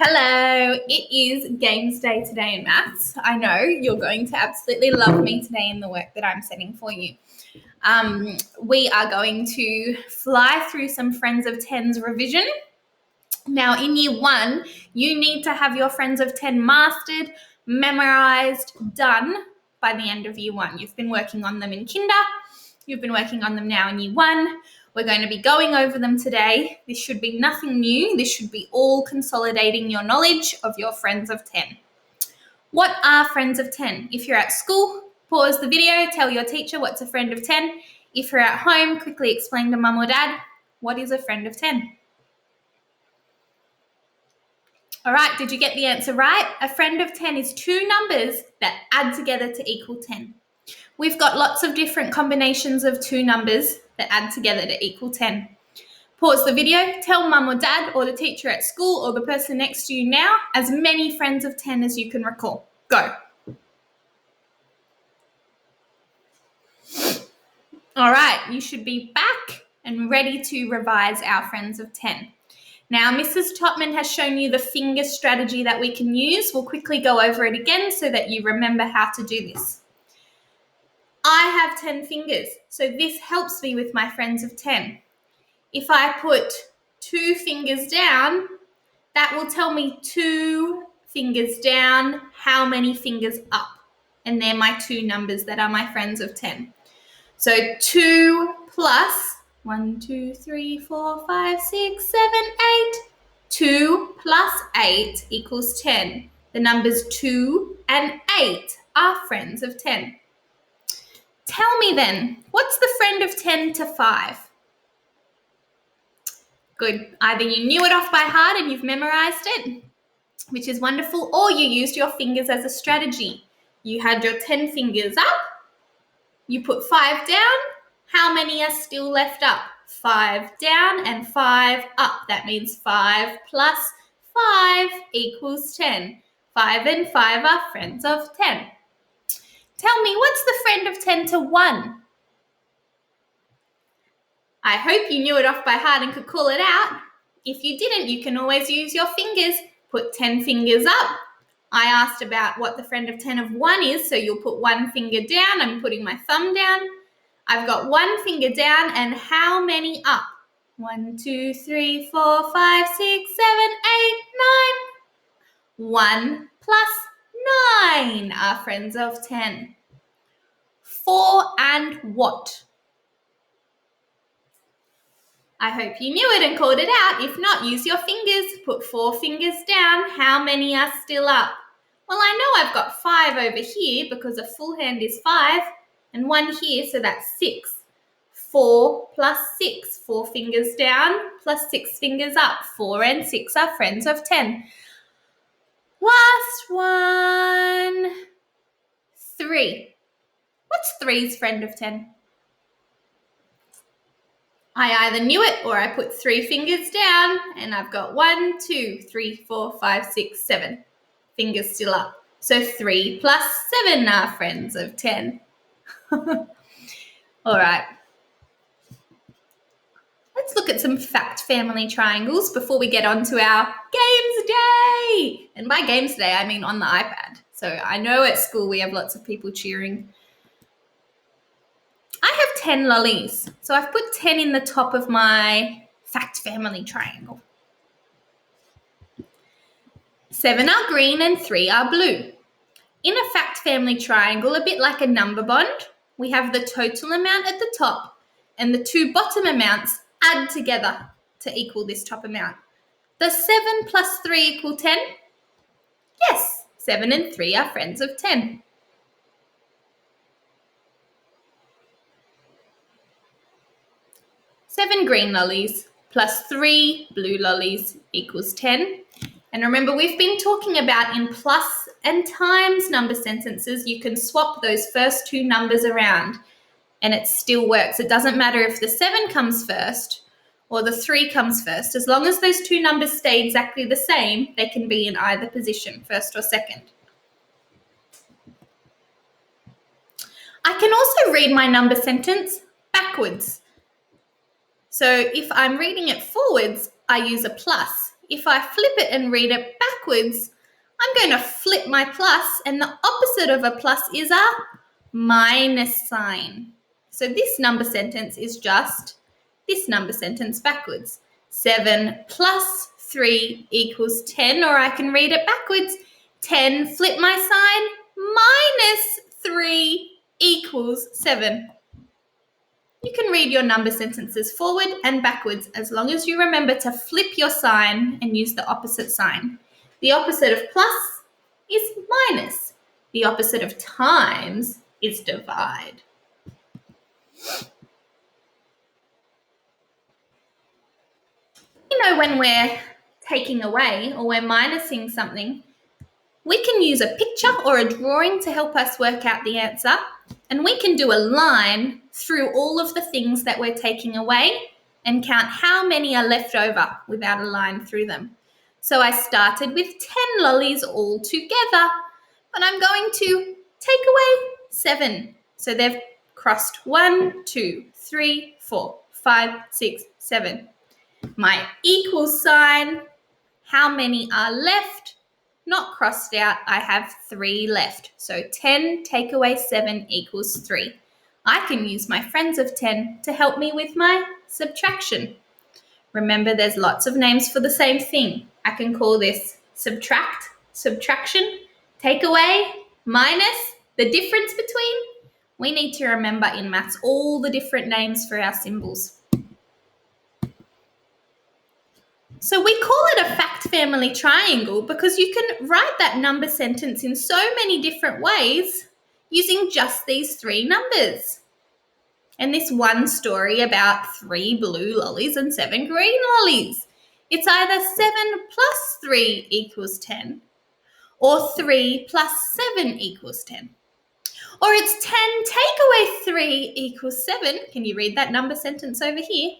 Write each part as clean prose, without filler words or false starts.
Hello, it is Games Day today in Maths. I know you're going to absolutely love me today in the work that I'm setting for you. We are going to fly through some Friends of 10's revision. Now, in year one, you need to have your Friends of 10 mastered, memorized, done by the end of year one. You've been working on them in kinder. You've been working on them now in year one. We're going to be going over them today. This should be nothing new. This should be all consolidating your knowledge of your Friends of 10. What are Friends of 10? If you're at school, pause the video, tell your teacher what's a friend of 10. If you're at home, quickly explain to mum or dad, what is a friend of 10? All right, did you get the answer right? A friend of 10 is two numbers that add together to equal 10. We've got lots of different combinations of two numbers that add together to equal 10. Pause the video, tell mum or dad or the teacher at school or the person next to you now as many friends of 10 as you can recall. Go. All right, you should be back and ready to revise our Friends of 10. Now, Mrs. Topman has shown you the finger strategy that we can use. We'll quickly go over it again so that you remember how to do this. I have 10 fingers, so this helps me with my Friends of 10. If I put 2 fingers down, that will tell me 2 fingers down, how many fingers up. And they're my two numbers that are my Friends of 10. So 2 plus 1, 2, 3, 4, 5, 6, 7, 8. 2 plus 8 equals 10. The numbers 2 and 8 are Friends of 10. Tell me then, what's the friend of 10 to 5? Good. Either you knew it off by heart and you've memorized it, which is wonderful, or you used your fingers as a strategy. You had your 10 fingers up, you put 5 down. How many are still left up? 5 down and 5 up. That means 5 plus 5 equals 10. 5 and 5 are friends of 10. Tell me, what's the friend of 10 to 1? I hope you knew it off by heart and could call it out. If you didn't, you can always use your fingers. Put 10 fingers up. I asked about what the friend of 10 of 1 is, so you'll put 1 finger down. I'm putting my thumb down. I've got 1 finger down, and how many up? 1, 2, 3, 4, 5, 6, 7, 8, 9. 1 plus 9 are friends of 10. 4 and what? I hope you knew it and called it out. If not, use your fingers. Put 4 fingers down. How many are still up? Well, I know I've got 5 over here because a full hand is 5 and 1 here, so that's 6. 4 plus 6. 4 fingers down plus 6 fingers up. 4 and 6 are friends of 10. Last one. 3. What's 3's friend of 10? I either knew it or I put 3 fingers down and I've got 1, 2, 3, 4, 5, 6, 7 fingers still up. So 3 plus 7 are friends of 10. All right. Let's look at some fact family triangles before we get on to our Games Day. And by Games Day, I mean on the iPad. So I know at school we have lots of people cheering. I have 10 lollies. So I've put 10 in the top of my fact family triangle. 7 are green and 3 are blue. In a fact family triangle, a bit like a number bond, we have the total amount at the top and the 2 bottom amounts add together to equal this top amount. Does 7 plus 3 equal 10? Yes, 7 and 3 are friends of 10. Seven green lollies plus 3 blue lollies equals 10. And remember, we've been talking about in plus and times number sentences, you can swap those first 2 numbers around and it still works. It doesn't matter if the 7 comes first or the 3 comes first. As long as those 2 numbers stay exactly the same, they can be in either position, first or second. I can also read my number sentence backwards. So if I'm reading it forwards, I use a plus. If I flip it and read it backwards, I'm going to flip my plus, and the opposite of a plus is a minus sign. So this number sentence is just this number sentence backwards. 7 plus 3 equals 10, or I can read it backwards. 10, flip my sign, minus 3 equals 7. You can read your number sentences forward and backwards as long as you remember to flip your sign and use the opposite sign. The opposite of plus is minus. The opposite of times is divide. You know, when we're taking away or we're minusing something, we can use a picture or a drawing to help us work out the answer, and we can do a line through all of the things that we're taking away and count how many are left over without a line through them. So I started with 10 lollies all together, but I'm going to take away 7. So they've crossed 1, 2, 3, 4, 5, 6, 7. My equal sign, how many are left? Not crossed out, I have 3 left. So 10 take away 7 equals 3. I can use my friends of 10 to help me with my subtraction. Remember, there's lots of names for the same thing. I can call this subtract, subtraction, take away, minus, the difference between. We need to remember in maths all the different names for our symbols. So we call it a fact family triangle because you can write that number sentence in so many different ways using just these 3 numbers. And this one story about 3 blue lollies and 7 green lollies. It's either 7 plus 3 equals 10 or 3 plus 7 equals 10. Or it's 10 take away 3 equals 7. Can you read that number sentence over here?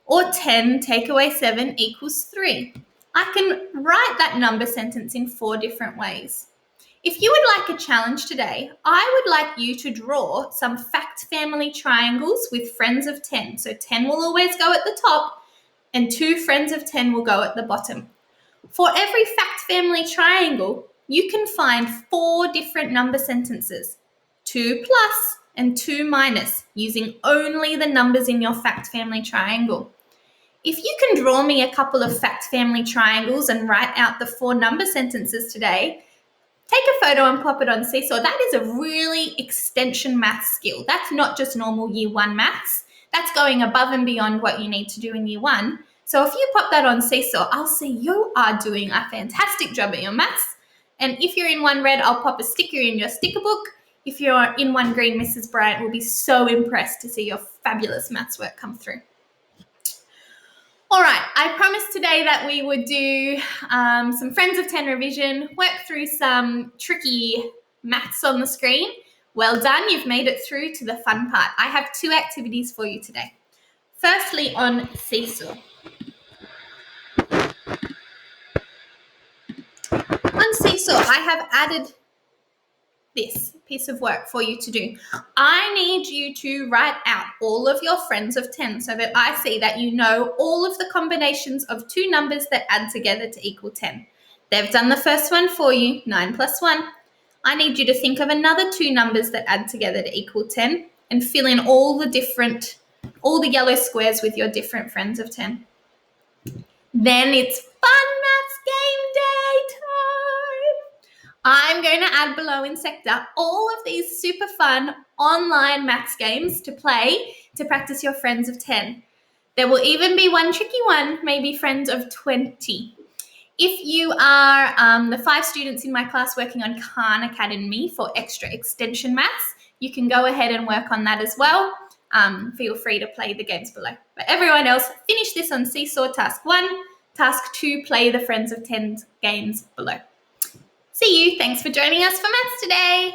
Or 10 take away 7 equals 3. I can write that number sentence in 4 different ways. If you would like a challenge today, I would like you to draw some fact family triangles with friends of 10. So 10 will always go at the top and 2 friends of 10 will go at the bottom. For every fact family triangle, you can find 4 different number sentences, 2 plus and 2 minus, using only the numbers in your fact family triangle. If you can draw me a couple of fact family triangles and write out the 4 number sentences today, take a photo and pop it on Seesaw. That is a really extension maths skill. That's not just normal year 1 maths. That's going above and beyond what you need to do in year 1. So if you pop that on Seesaw, I'll see you are doing a fantastic job at your maths. And if you're in 1 red, I'll pop a sticker in your sticker book. If you're in 1 green, Mrs. Bryant will be so impressed to see your fabulous maths work come through. All right, I promised today that we would do some Friends of 10 revision, work through some tricky maths on the screen. Well done, you've made it through to the fun part. I have 2 activities for you today. Firstly, on Seesaw. On Seesaw, I have added this piece of work for you to do. I need you to write out all of your friends of 10 so that I see that you know all of the combinations of 2 numbers that add together to equal 10. They've done the first one for you, 9 plus 1. I need you to think of another 2 numbers that add together to equal 10 and fill in all the yellow squares with your different friends of 10. Then it's fun maths game day time. I'm going to add below in sector all of these super fun online maths games to play to practice your friends of 10. There will even be one tricky one, maybe friends of 20. If you are the 5 students in my class working on Khan Academy for extra extension maths, you can go ahead and work on that as well. Feel free to play the games below. But everyone else, finish this on Seesaw task 1. Task 2, play the Friends of 10 games below. See you. Thanks for joining us for maths today.